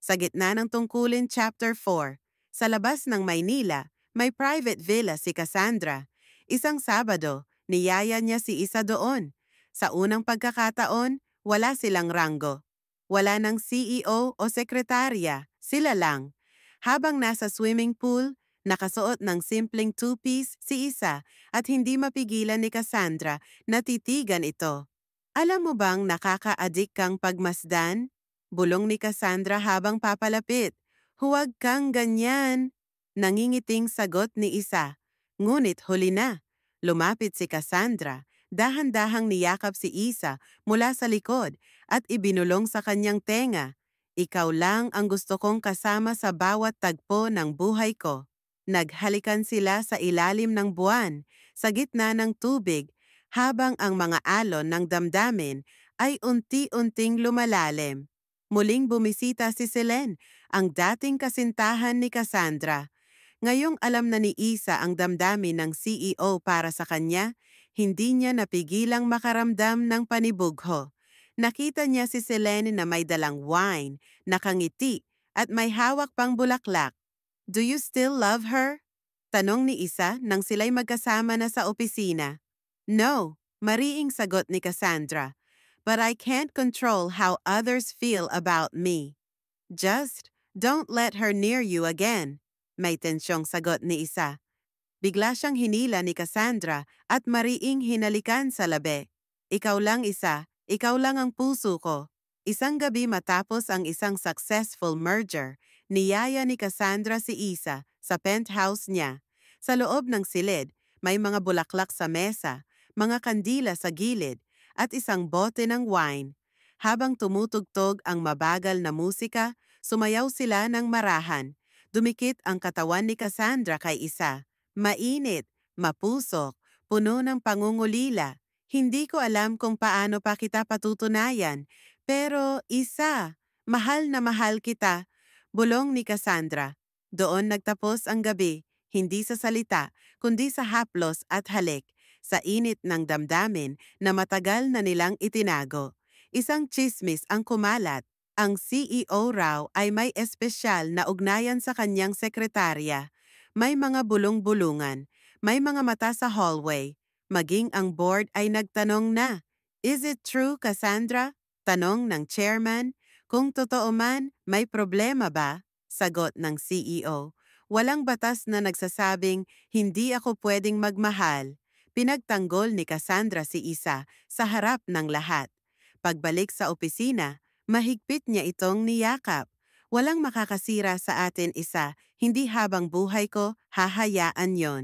Sa gitna ng tungkulin Chapter 4, sa labas ng Maynila, may private villa si Cassandra. Isang Sabado, niyaya niya si Isa doon. Sa unang pagkakataon, wala silang ranggo. Wala ng CEO o sekretarya, sila lang. Habang nasa swimming pool, nakasuot ng simpleng two-piece si Isa at hindi mapigilan ni Cassandra na titigan ito. Alam mo bang nakaka-addict kang pagmasdan? Bulong ni Cassandra habang papalapit. Huwag kang ganyan. Nangingiting sagot ni Isa. Ngunit huli na. Lumapit si Cassandra. Dahan-dahang niyakap si Isa mula sa likod at ibinulong sa kanyang tenga. Ikaw lang ang gusto kong kasama sa bawat tagpo ng buhay ko. Naghalikan sila sa ilalim ng buwan, sa gitna ng tubig, habang ang mga alon ng damdamin ay unti-unting lumalalim. Muling bumisita si Selene, ang dating kasintahan ni Cassandra. Ngayong alam na ni Isa ang damdamin ng CEO para sa kanya, hindi niya napigilang makaramdam ng panibugho. Nakita niya si Selene na may dalang wine, nakangiti, at may hawak pang bulaklak. Do you still love her? Tanong ni Isa nang sila'y magkasama na sa opisina. No, mariing sagot ni Cassandra. But I can't control how others feel about me. Just don't let her near you again. May tensyong sagot ni Isa. Bigla siyang hinila ni Cassandra at mariing hinalikan sa labi. Ikaw lang, Isa. Ikaw lang ang puso ko. Isang gabi matapos ang isang successful merger, niyaya ni Cassandra si Isa sa penthouse niya. Sa loob ng silid, may mga bulaklak sa mesa, mga kandila sa gilid, at isang bote ng wine. Habang tumutugtog ang mabagal na musika, sumayaw sila ng marahan. Dumikit ang katawan ni Cassandra kay Isa. Mainit, mapusok, puno ng pangungulila. Hindi ko alam kung paano pa kita patutunayan, pero Isa, mahal na mahal kita. Bulong ni Cassandra. Doon nagtapos ang gabi, hindi sa salita, kundi sa haplos at halik, sa init ng damdamin na matagal na nilang itinago. Isang tsismis ang kumalat. Ang CEO raw ay may espesyal na ugnayan sa kanyang sekretarya. May mga bulong-bulungan, may mga mata sa hallway. Maging ang board ay nagtanong na, "Is it true, Cassandra?" Tanong ng chairman. Kung totoo man, may problema ba? Sagot ng CEO. Walang batas na nagsasabing, hindi ako pwedeng magmahal. Pinagtanggol ni Cassandra si Isa sa harap ng lahat. Pagbalik sa opisina, mahigpit niya itong niyakap. Walang makakasira sa atin, Isa, hindi habang buhay ko, hahayaan yon.